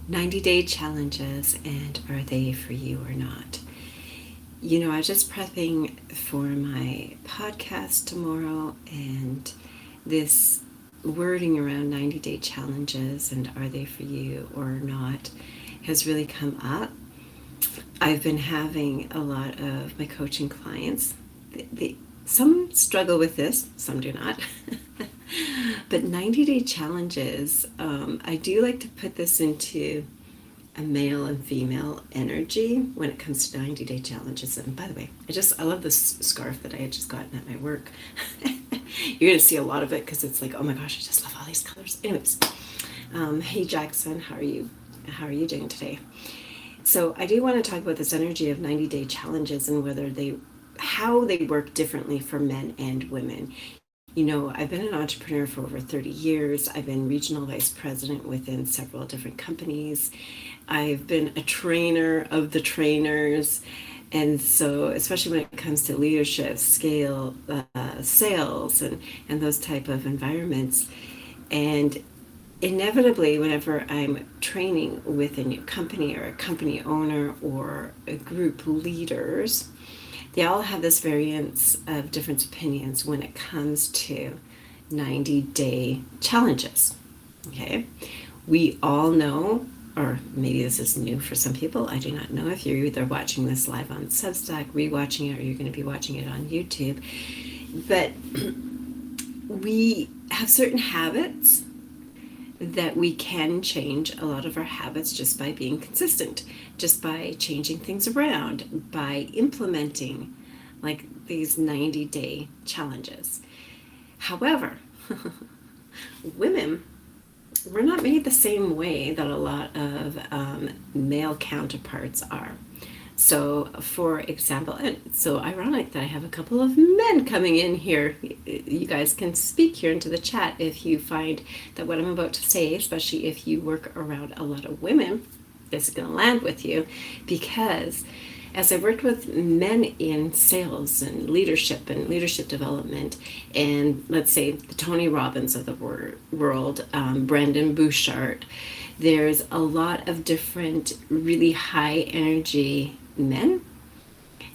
90-day challenges, and are they for you or not? You know, I was just prepping for my podcast tomorrow, and this wording around 90-day challenges and are they for you or not has really come up. I've been having a lot of my coaching clients. Some struggle with this, some do not. But 90-day challenges, I do like to put this into a male and female energy when it comes to 90-day challenges. And by the way, I love this scarf that I had just gotten at my work. You're going to see a lot of it because it's like, oh my gosh, I just love all these colors. Anyways, hey Jackson, how are you? How are you doing today? So I do want to talk about this energy of 90-day challenges and how they work differently for men and women. You know, I've been an entrepreneur for over 30 years. I've been regional vice president within several different companies. I've been a trainer of the trainers. And so, especially when it comes to leadership, scale, sales, and those type of environments. And inevitably, whenever I'm training with a new company or a company owner or a group leaders, they all have this variance of different opinions when it comes to 90-day challenges. Okay, we all know, or maybe this is new for some people, I do not know if you're either watching this live on Substack, rewatching it, or you're going to be watching it on YouTube, but we have certain habits that we can change a lot of our habits just by being consistent, just by changing things around, by implementing like these 90-day challenges. However, women, we're not made the same way that a lot of male counterparts are. So, for example, and it's so ironic that I have a couple of men coming in here. You guys can speak here into the chat if you find that what I'm about to say, especially if you work around a lot of women, this is going to land with you. Because as I worked with men in sales and leadership development, and let's say the Tony Robbins of the world, Brendon Bouchard, there's a lot of different really high energy men,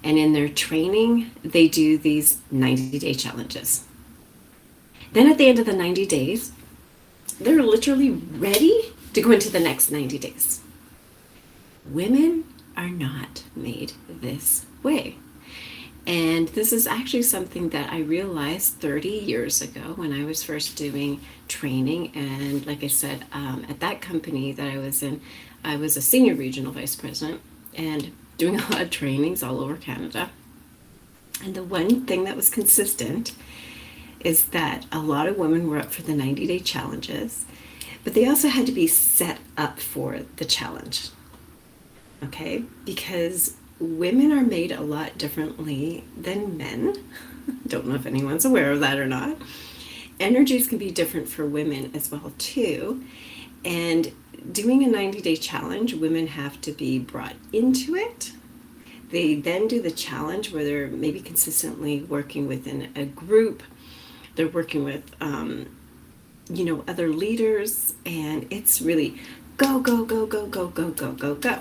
and in their training they do these 90-day challenges. Then at the end of the 90 days, they're literally ready to go into the next 90 days. Women are not made this way. And this is actually something that I realized 30 years ago when I was first doing training. And like I said, at that company that I was in, I was a senior regional vice president and doing a lot of trainings all over Canada. And the one thing that was consistent is that a lot of women were up for the 90-day challenges, but they also had to be set up for the challenge. Okay? Because women are made a lot differently than men. Don't know if anyone's aware of that or not. Energies can be different for women as well too. And doing a 90-day challenge, women have to be brought into it. They then do the challenge where they're maybe consistently working within a group. They're working with, other leaders, and it's really go, go, go, go, go, go, go, go, go.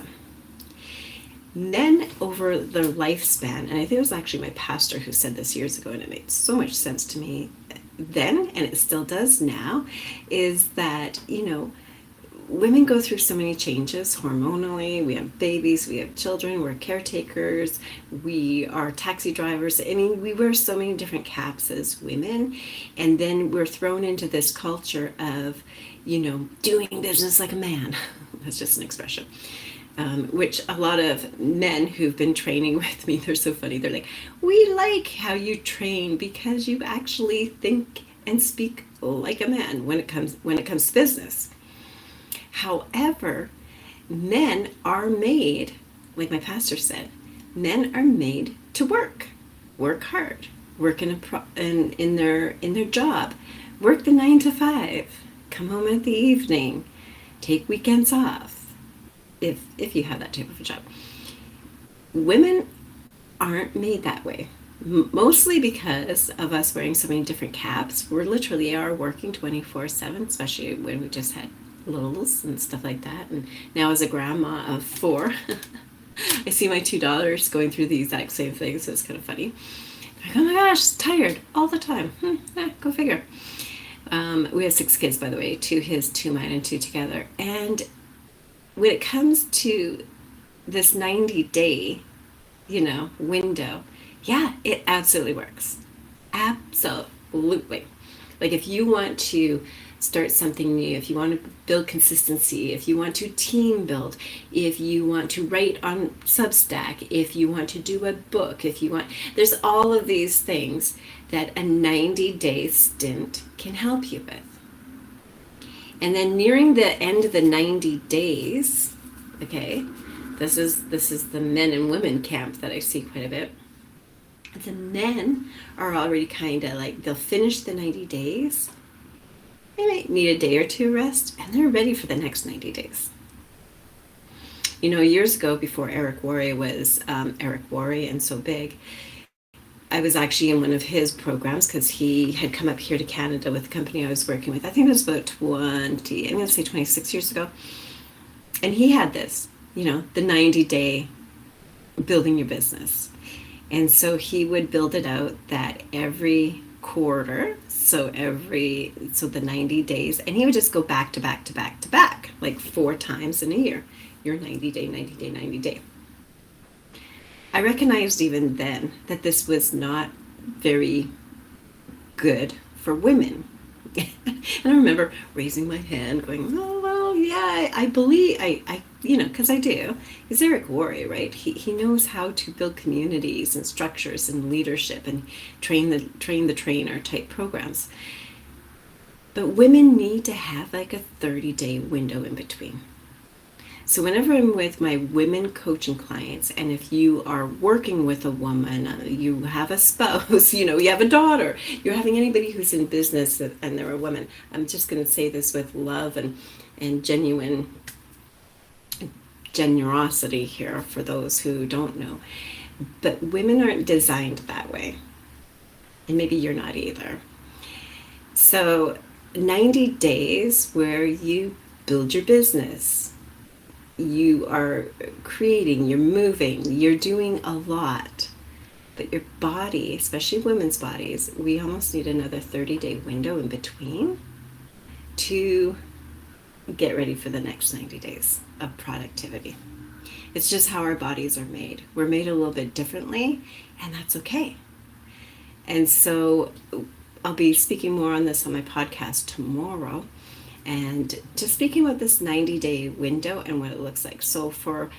Men over their lifespan, and I think it was actually my pastor who said this years ago, and it made so much sense to me then, and it still does now, is that, women go through so many changes hormonally. We have babies, we have children, we're caretakers, we are taxi drivers. I mean, we wear so many different caps as women, and then we're thrown into this culture of, doing business like a man. That's just an expression. Which a lot of men who've been training with me, they're so funny. They're like, we like how you train because you actually think and speak like a man when it comes to business. However, men are made, like my pastor said, men are made to work hard, work in their job, work the 9 to 5, come home at the evening, take weekends off. If you have that type of a job. Women aren't made that way. Mostly because of us wearing so many different caps. We literally are working 24/7, especially when we just had littles and stuff like that. And now as a grandma of 4, I see my 2 daughters going through the exact same thing, so it's kind of funny. Like, oh my gosh, tired all the time. Go figure. We have 6 kids, by the way, 2 his, 2 mine, and 2 together. And when it comes to this 90-day, window, yeah, it absolutely works. Absolutely. Like if you want to start something new, if you want to build consistency, if you want to team build, if you want to write on Substack, if you want to do a book, there's all of these things that a 90-day stint can help you with. And then nearing the end of the 90 days, okay, this is the men and women camp that I see quite a bit. The men are already kind of like, they'll finish the 90 days. They might need a day or 2 rest, and they're ready for the next 90 days. Years ago, before Eric Worre was Eric Worre and so big, I was actually in one of his programs because he had come up here to Canada with the company I was working with. I think it was about 26 years ago. And he had this, the 90-day building your business. And so he would build it out that every quarter, so the 90 days, and he would just go back to back to back to back, like 4 times in a year, your 90-day, 90-day, 90-day. I recognized even then that this was not very good for women. And I remember raising my hand going, oh, well, yeah, I believe, because I do. He's Eric Worre, right? He knows how to build communities and structures and leadership and train the trainer type programs. But women need to have like a 30-day window in between. So whenever I'm with my women coaching clients, and if you are working with a woman, you have a spouse, you have a daughter, you're having anybody who's in business and they're a woman, I'm just going to say this with love and genuine generosity here for those who don't know. But women aren't designed that way. And maybe you're not either. So 90 days where you build your business, you are creating, you're moving, you're doing a lot. But your body, especially women's bodies, we almost need another 30-day window in between to get ready for the next 90 days of productivity. It's just how our bodies are made. We're made a little bit differently, and that's okay. And so I'll be speaking more on this on my podcast tomorrow, and just speaking about this 90-day window and what it looks like. So for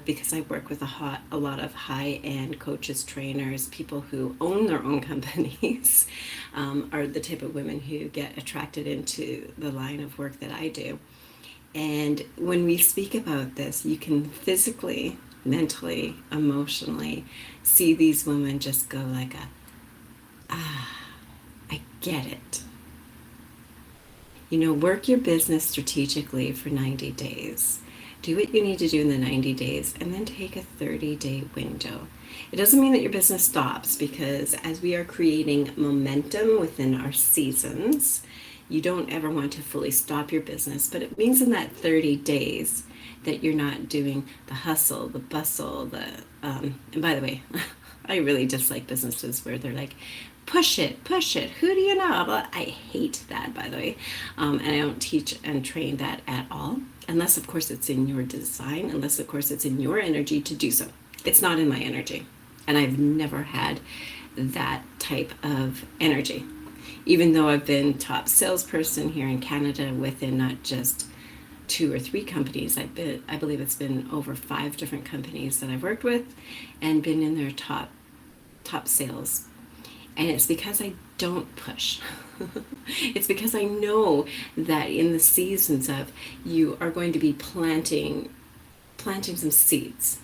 because I work with a lot of high-end coaches, trainers, people who own their own companies, are the type of women who get attracted into the line of work that I do. And when we speak about this, you can physically, mentally, emotionally see these women just go like I get it. Work your business strategically for 90 days. Do what you need to do in the 90 days and then take a 30-day window. It doesn't mean that your business stops, because as we are creating momentum within our seasons, you don't ever want to fully stop your business, but it means in that 30 days that you're not doing the hustle, the bustle, and by the way, I really dislike businesses where they're like, push it, who do you know? Well, I hate that, by the way, and I don't teach and train that at all, unless of course it's in your design, unless of course it's in your energy to do so. It's not in my energy, and I've never had that type of energy, even though I've been top salesperson here in Canada within not just 2 or 3 companies. I believe it's been over 5 different companies that I've worked with and been in their top sales. And it's because I don't push. It's because I know that in the seasons of, you are going to be planting some seeds.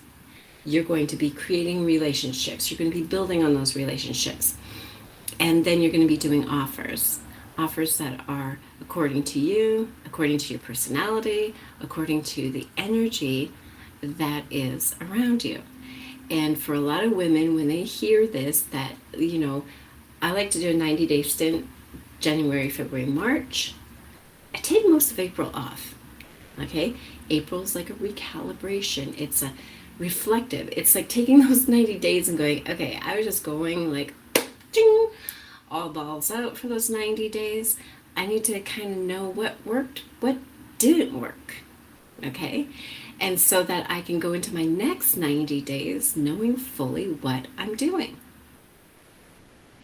You're going to be creating relationships. You're going to be building on those relationships. And then you're going to be doing offers that are according to you, according to your personality, according to the energy that is around you. And for a lot of women, when they hear this, that, I like to do a 90-day stint, January, February, March. I take most of April off. Okay? April's like a recalibration. It's a reflective. It's like taking those 90 days and going, okay, I was just going like, ding, all balls out for those 90 days. I need to kind of know what worked, what didn't work. Okay? And so that I can go into my next 90 days knowing fully what I'm doing.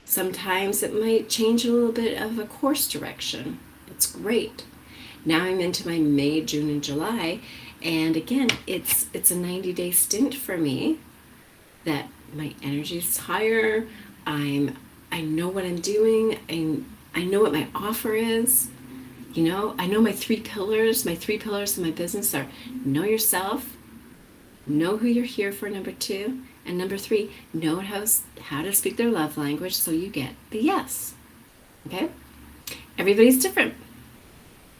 Sometimes it might change a little bit of a course direction. It's great. Now I'm into my May, June, and July, and again, it's a 90-day stint for me that my energy's higher. I know what I'm doing. I know what my offer is. You know, I know my three pillars. My three pillars in my business are know yourself, know who you're here for, number 2, and number 3, know how to speak their love language so you get the yes. Okay? Everybody's different.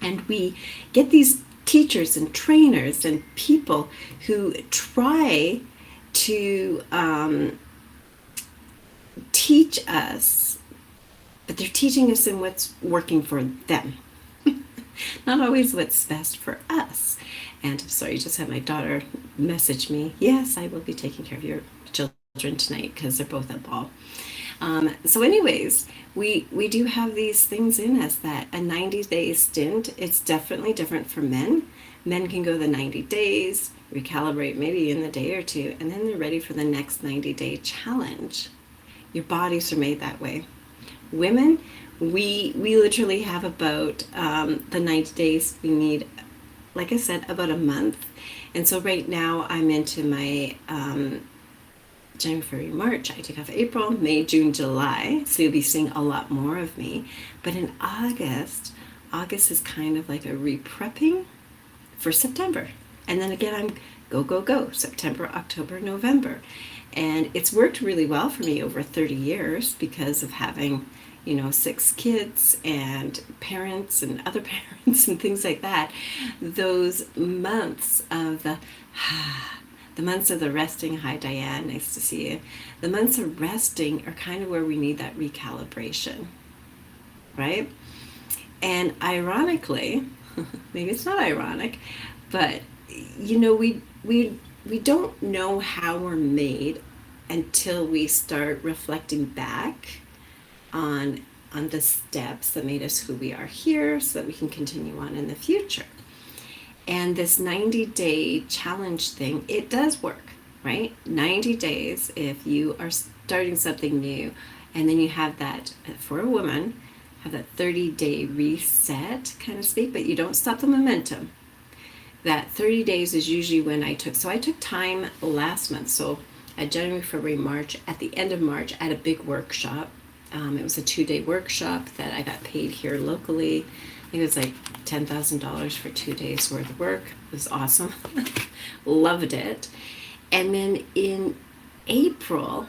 And we get these teachers and trainers and people who try to teach us, but they're teaching us in what's working for them. Not always what's best for us. And I'm sorry, just had my daughter message me. Yes, I will be taking care of your children tonight because they're both at ball. So anyways, we do have these things in us that a 90-day stint, it's definitely different for men. Men can go the 90 days, recalibrate maybe in the day or two, and then they're ready for the next 90-day challenge. Your bodies are made that way. Women, we literally have about the 90 days. We need, like I said, about a month. And so right now I'm into my January, February, March. I take off April, May, June, July. So you'll be seeing a lot more of me. But in August is kind of like a re-prepping for September. And then again, I'm go, go, go. September, October, November. And it's worked really well for me over 30 years because of having, 6 kids and parents and other parents and things like that. Those months of the months of the resting, hi Diane, nice to see you. The months of resting are kind of where we need that recalibration, right? And ironically, maybe it's not ironic, but we don't know how we're made until we start reflecting back on the steps that made us who we are here so that we can continue on in the future. And this 90-day challenge thing, it does work, right? 90 days, if you are starting something new, and then you have that, for a woman, have that 30-day reset, kind of speak, but you don't stop the momentum. That 30 days is usually when I took time last month. So at January, February, March, at the end of March, I had a big workshop. It was a 2-day workshop that I got paid here locally. I think it was like $10,000 for 2 days worth of work. It was awesome. Loved it. And then in April,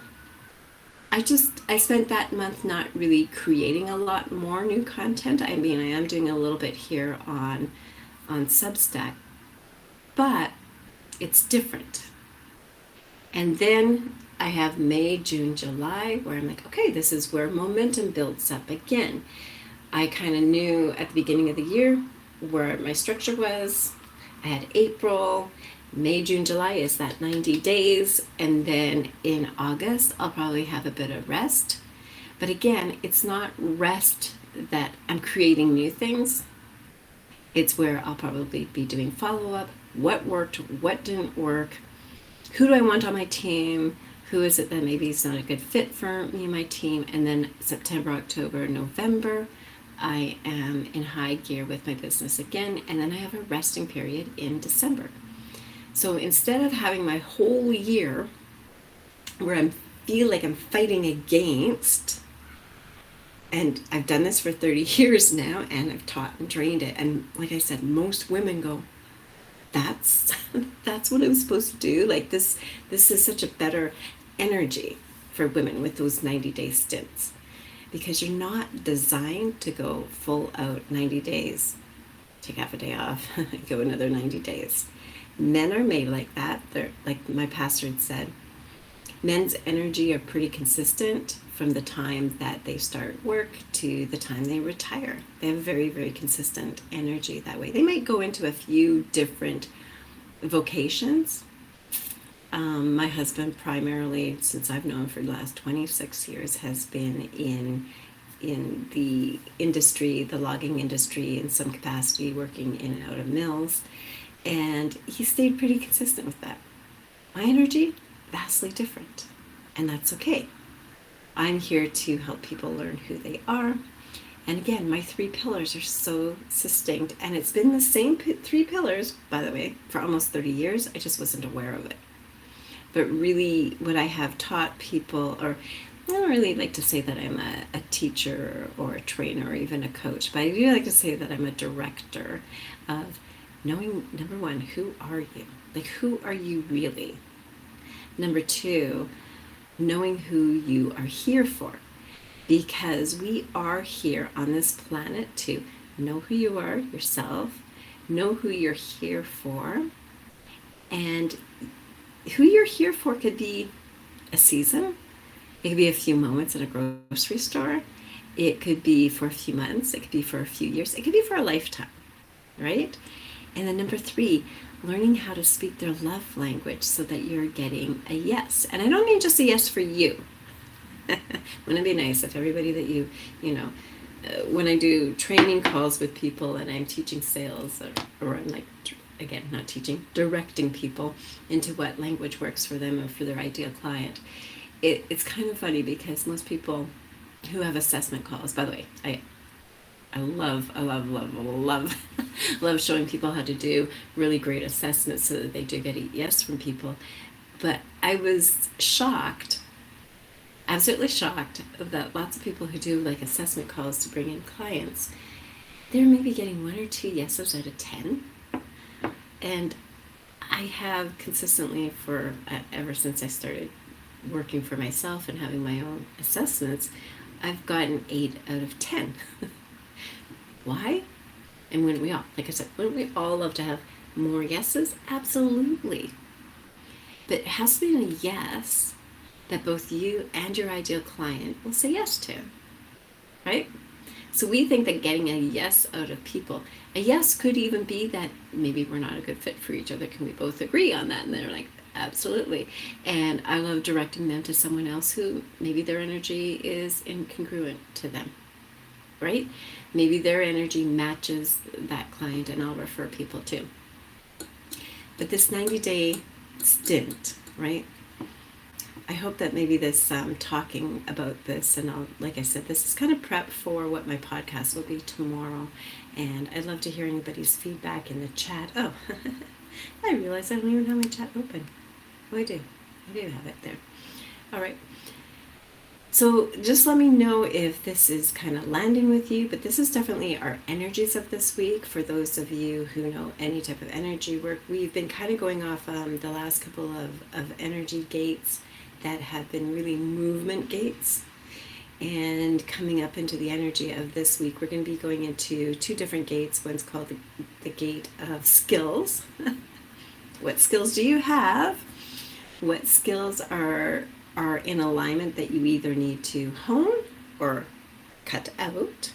I spent that month not really creating a lot more new content. I mean, I am doing a little bit here on Substack, but it's different. And then I have May, June, July, where I'm like, okay, this is where momentum builds up again. I kind of knew at the beginning of the year where my structure was. I had April, May, June, July is that 90 days. And then in August, I'll probably have a bit of rest. But again, it's not rest that I'm creating new things. It's where I'll probably be doing follow-up. What worked, what didn't work? Who do I want on my team? Who is it that maybe is not a good fit for me and my team? And then September, October, November, I am in high gear with my business again. And then I have a resting period in December. So instead of having my whole year where I feel like I'm fighting against, and I've done this for 30 years now, and I've taught and trained it. And like I said, most women go, that's what I'm supposed to do. Like this is such a better energy for women with those 90-day stints, because you're not designed to go full out 90 days, take half a day off, go another 90 days. Men are made like that. They're like my pastor had said, men's energy are pretty consistent from the time that they start work to the time they retire. They have very, very consistent energy that way. They might go into a few different vocations. My husband primarily, since I've known him for the last 26 years, has been in the industry, the logging industry, in some capacity, working in and out of mills, and he stayed pretty consistent with that. My energy, vastly different, and that's okay. I'm here to help people learn who they are. And again, my 3 pillars are so succinct, and it's been the same 3 pillars, by the way, for almost 30 years. I just wasn't aware of it. But really, what I have taught people, or I don't really like to say that I'm a teacher or a trainer or even a coach, but I do like to say that I'm a director of knowing, number 1, who are you? Like, who are you really? Number 2, knowing who you are here for. Because we are here on this planet to know who you are yourself, know who you're here for, and who you're here for could be a season. It could be a few moments at a grocery store. It could be for a few months. It could be for a few years. It could be for a lifetime, right? And then number 3, learning how to speak their love language so that you're getting a yes. And I don't mean just a yes for you. Wouldn't it be nice if everybody that when I do training calls with people and I'm teaching sales, or I'm like, again, not teaching, directing people into what language works for them and for their ideal client. It's kind of funny because most people who have assessment calls, by the way, I love love showing people how to do really great assessments so that they do get a yes from people. But I was shocked, absolutely shocked, that lots of people who do like assessment calls to bring in clients, they're maybe getting 1 or 2 yeses out of 10. And I have consistently ever since I started working for myself and having my own assessments, I've gotten 8 out of 10. Why? And wouldn't we all, like I said, wouldn't we all love to have more yeses? Absolutely. But it has to be a yes that both you and your ideal client will say yes to, right? So we think that getting a yes out of people, a yes could even be that maybe we're not a good fit for each other. Can we both agree on that? And they're like, absolutely. And I love directing them to someone else who maybe their energy is incongruent to them, right? Maybe their energy matches that client, and I'll refer people to. But this 90-day stint, right? I hope that maybe this talking about this, and like I said, this is kind of prep for what my podcast will be tomorrow. And I'd love to hear anybody's feedback in the chat. Oh, I realize I don't even have my chat open. Oh, I do have it there. All right. So just let me know if this is kind of landing with you, but this is definitely our energies of this week. For those of you who know any type of energy work, we've been kind of going off the last couple of energy gates that have been really movement gates. And coming up into the energy of this week, we're going to be going into 2 different gates. One's called the gate of skills. What skills do you have? What skills are in alignment that you either need to hone or cut out?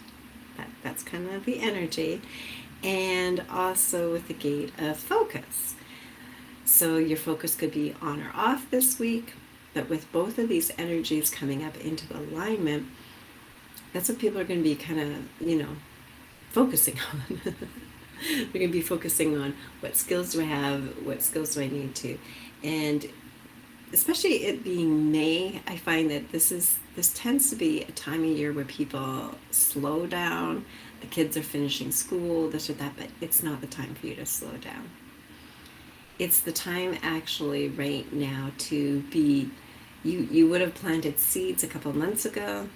That's kind of the energy. And also with the gate of focus. So your focus could be on or off this week. But with both of these energies coming up into alignment, that's what people are going to be kind of, focusing on. They're going to be focusing on what skills do I have, what skills do I need to. And especially it being May, I find that this tends to be a time of year where people slow down. The kids are finishing school, this or that, but it's not the time for you to slow down. It's the time actually right now to be, you would have planted seeds a couple months ago.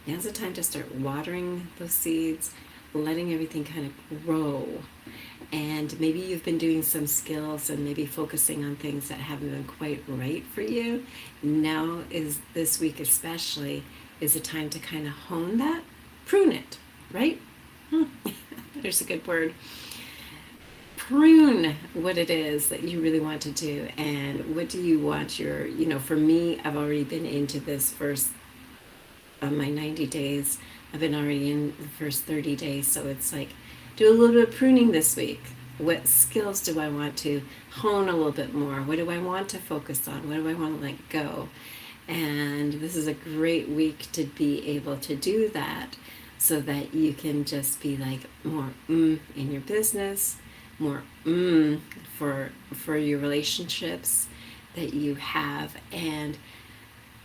Now's the time to start watering those seeds, letting everything kind of grow. And maybe you've been doing some skills and maybe focusing on things that haven't been quite right for you. Now is, this week especially, is a time to kind of hone that, prune it, right? There's a good word. Prune what it is that you really want to do, and what do you want your, for me, I've already been into this first my 90 days. I've been already in the first 30 days, so it's like do a little bit of pruning this week. What skills do I want to hone a little bit more? What do I want to focus on? What do I want to let go? And this is a great week to be able to do that so that you can just be like more in your business, more for your relationships that you have. And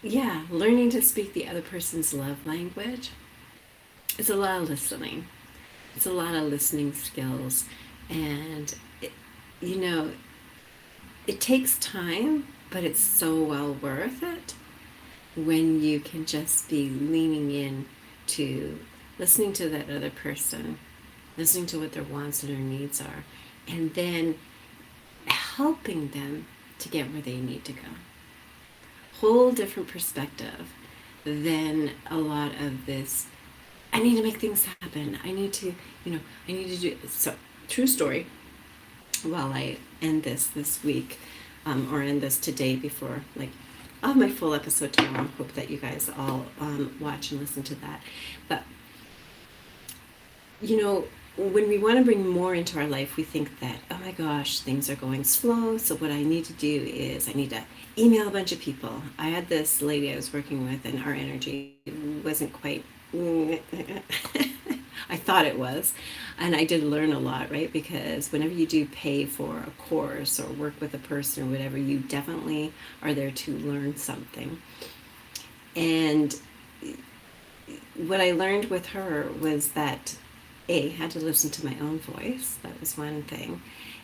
yeah, learning to speak the other person's love language. It's a lot of listening. It's a lot of listening skills. And, you know, it takes time, but it's so well worth it when you can just be leaning in to listening to that other person, listening to what their wants and their needs are, and then helping them to get where they need to go. Whole different perspective than a lot of this, I need to make things happen. I need to do, so true story, while I end this week, or end this today before, like, I'll have my full episode tomorrow. Hope that you guys all watch and listen to that. But, you know, when we want to bring more into our life, we think that, oh my gosh, things are going slow. So what I need to do is I need to email a bunch of people. I had this lady I was working with, and our energy wasn't quite, I thought it was. And I did learn a lot, right? Because whenever you do pay for a course or work with a person or whatever, you definitely are there to learn something. And what I learned with her was that A, had to listen to my own voice. That was one thing.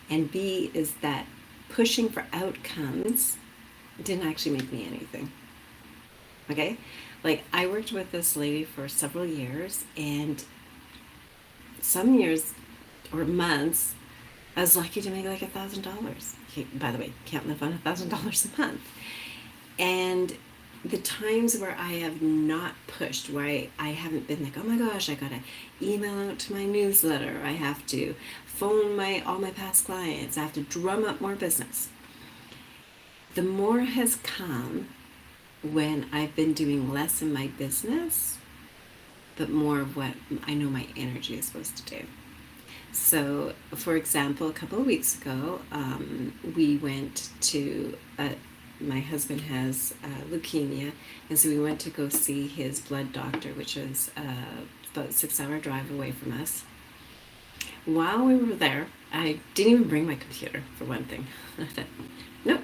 And B, is that pushing for outcomes didn't actually make me anything. Okay? Like, I worked with this lady for several years, and some years or months, I was lucky to make like $1,000. By the way, can't live on $1,000 a month. And the times where I have not pushed, where I haven't been like, oh my gosh, I gotta email out to my newsletter, I have to phone all my past clients, I have to drum up more business. The more has come when I've been doing less in my business, but more of what I know my energy is supposed to do. So, for example, a couple of weeks ago, we went to my husband has leukemia, and so we went to go see his blood doctor, which was about a 6-hour drive away from us. While we were there, I didn't even bring my computer, for one thing. I thought, nope,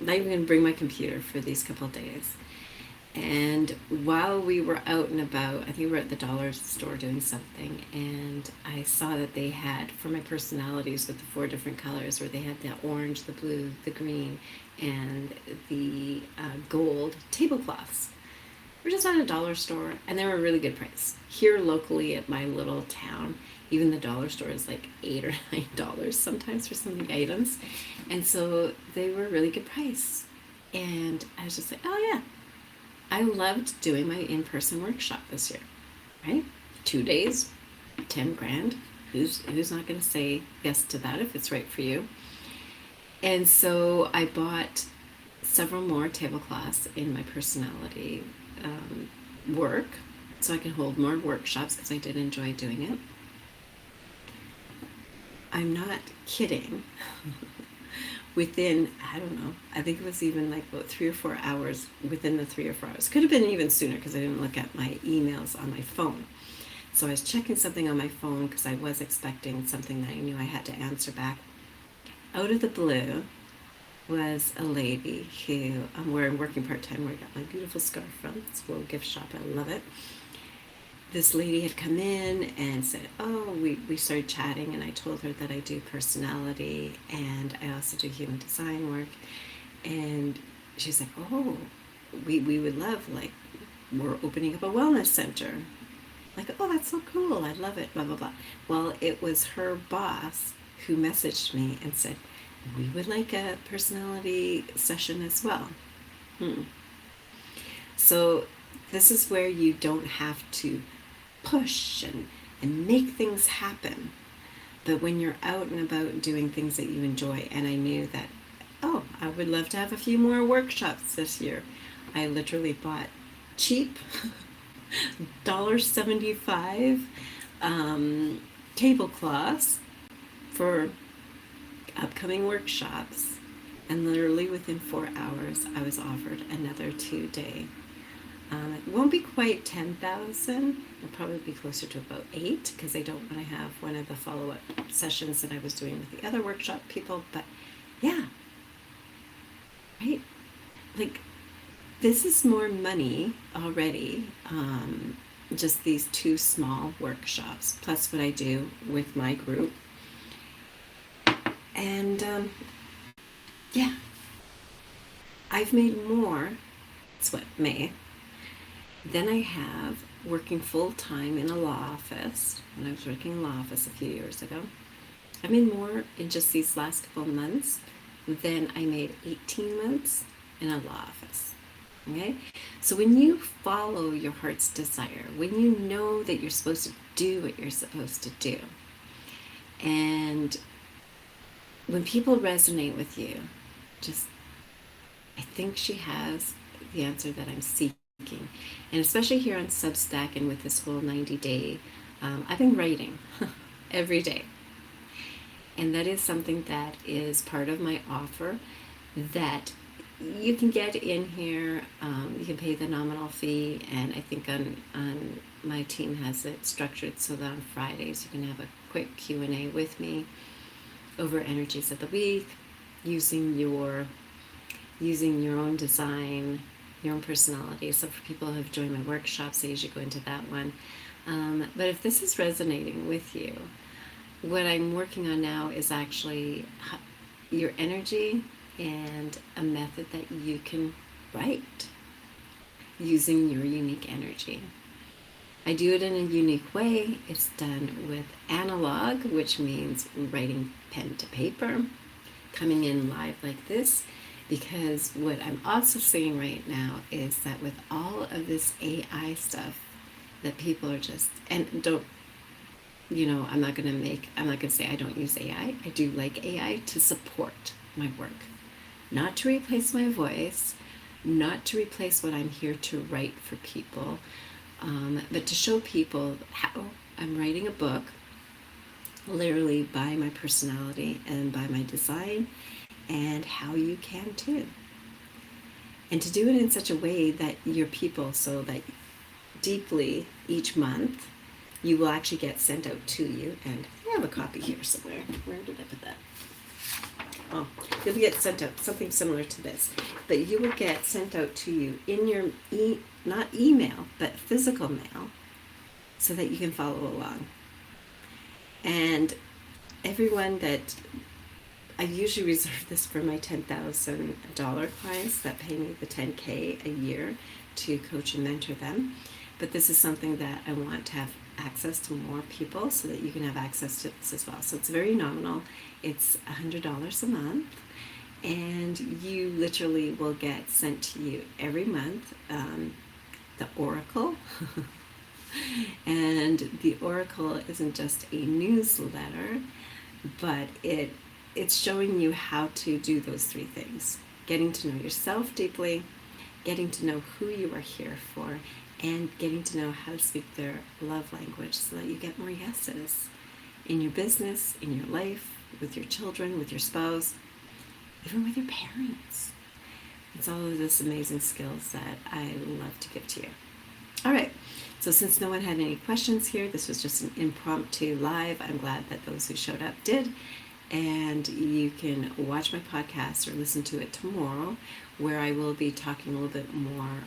not even going to bring my computer for these couple of days. And while we were out and about, I think we were at the dollar store doing something, and I saw that they had, for my personalities with the 4 different colors, where they had the orange, the blue, the green, and the gold tablecloths. We're just at a dollar store, and they were a really good price. Here locally at my little town, even the dollar store is like $8 or $9 sometimes for some of the items. And so they were a really good price. And I was just like, oh yeah. I loved doing my in-person workshop this year, right? 2 days, 10 grand. Who's not going to say yes to that if it's right for you? And so I bought several more tablecloths in my personality work, so I can hold more workshops, because I did enjoy doing it. I'm not kidding. Within, I don't know, I think it was even like about 3 or 4 hours, within the 3 or 4 hours. Could have been even sooner, because I didn't look at my emails on my phone. So I was checking something on my phone because I was expecting something that I knew I had to answer back. Out of the blue was a lady who I'm wearing working part-time, where I got my beautiful scarf from. It's a little gift shop. I love it. This lady had come in and said, oh, we started chatting, and I told her that I do personality and I also do human design work. And she's like, oh, we would love, like, we're opening up a wellness center. Like, oh, that's so cool. I love it, blah, blah, blah. Well, it was her boss who messaged me and said, we would like a personality session as well. So this is where you don't have to push and make things happen. But when you're out and about doing things that you enjoy, and I knew that, oh, I would love to have a few more workshops this year. I literally bought cheap $1.75 tablecloths for upcoming workshops, and literally within 4 hours I was offered another 2-day. It won't be quite 10,000. It'll probably be closer to about 8 because I don't want to have one of the follow-up sessions that I was doing with the other workshop people. But yeah, right? Like, this is more money already. Just these 2 small workshops, plus what I do with my group. And yeah, I've made more, it's what, May, than I have working full time in a law office. When I was working in a law office a few years ago, I made more in just these last couple of months than I made 18 months in a law office. Okay? So when you follow your heart's desire, when you know that you're supposed to do what you're supposed to do, and when people resonate with you, I think she has the answer that I'm seeking. And especially here on Substack and with this whole 90-day, I've been writing every day. And that is something that is part of my offer that you can get in here. You can pay the nominal fee, and I think on my team has it structured so that on Fridays you can have a quick Q&A with me over energies of the week, using your own design, your own personality. So for people who have joined my workshops, I usually go into that one. But if this is resonating with you, what I'm working on now is actually your energy and a method that you can write using your unique energy. I do it in a unique way. It's done with analog, which means writing pen to paper, coming in live like this, because what I'm also seeing right now is that with all of this AI stuff that people are just, and don't, I'm not going to say I don't use AI. I do like AI to support my work, not to replace my voice, not to replace what I'm here to write for people, but to show people how I'm writing a book literally by my personality and by my design, and how you can too. And to do it in such a way that your people, so that deeply each month, you will actually get sent out to you. And I have a copy here somewhere. Where did I put that? Oh, you'll get sent out something similar to this, but you will get sent out to you in your not email, but physical mail, so that you can follow along. And everyone that I usually reserve this for my $10,000 clients that pay me the $10K a year to coach and mentor them. But this is something that I want to have access to more people so that you can have access to this as well. So it's very nominal. It's $100 a month, and you literally will get sent to you every month the oracle. And the oracle isn't just a newsletter, but it's showing you how to do those 3 things: getting to know yourself deeply, getting to know who you are here for, and getting to know how to speak their love language so that you get more yeses in your business, in your life, with your children, with your spouse, even with your parents. It's all of this amazing skills that I love to give to you. All right, so since no one had any questions here, this was just an impromptu live. I'm glad that those who showed up did. And you can watch my podcast or listen to it tomorrow, where I will be talking a little bit more.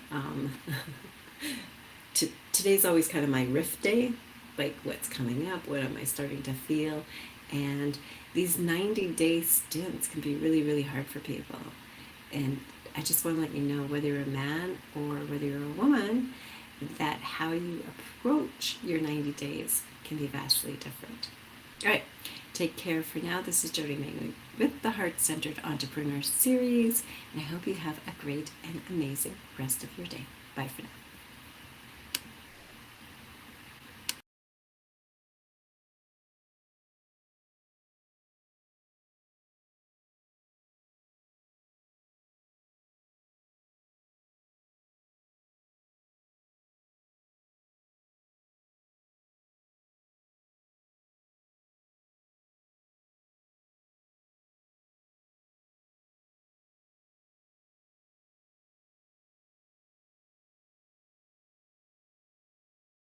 Today's always kind of my riff day, like what's coming up, what am I starting to feel, and these 90-day stints can be really, really hard for people. And I just want to let you know, whether you're a man or whether you're a woman, that how you approach your 90 days can be vastly different. All right, take care for now. This is Jody Maley with the Heart Centered Entrepreneur Series, and I hope you have a great and amazing rest of your day. Bye for now.